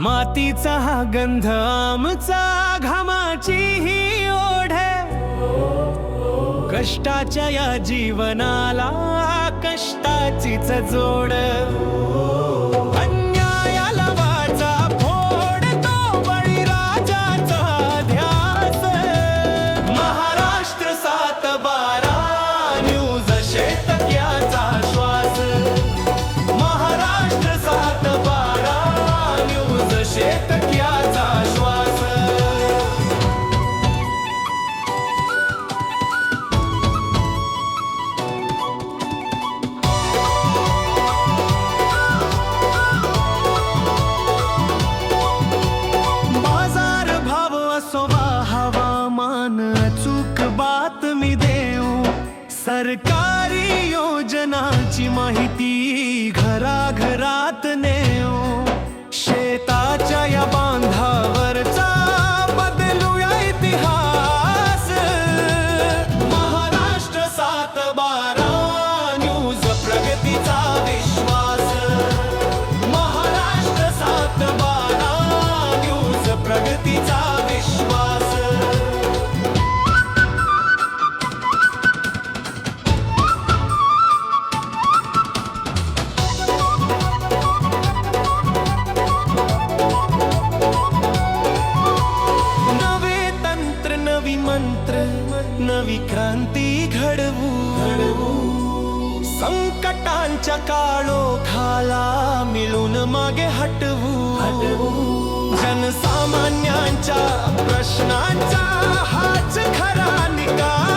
मातीचा हा गंध आमचा घामाची ही ओढ, कष्टाच्या या जीवनाला कष्टाचीच जोड। अन्यायाला वाचा फोडतो बळीराजाचा ध्यास। महाराष्ट्र 7/12 न्यूज शेतकऱ्याचा श्वास। महाराष्ट्र 7/12 न्यूज शेतकऱ्याचा श्वास। हवामान अचूक बातमी देऊ, सरकारी योजनाची माहिती घराघरात नेऊ। शेताच्या या बांधावरचा बदलूया इतिहास। महाराष्ट्र 7/12 न्यूज प्रगतीचा विश्वास। महाराष्ट्र 7/12 न्यूज प्रगतीचा विश्वास। नवे तंत्र नवी मंत्र नवी क्रांती घडवू। संकटांच्या काळोखाला मिळून मागे हटवू। जनसामान्यांच्या प्रश्नांचा हाच खरा निकाल।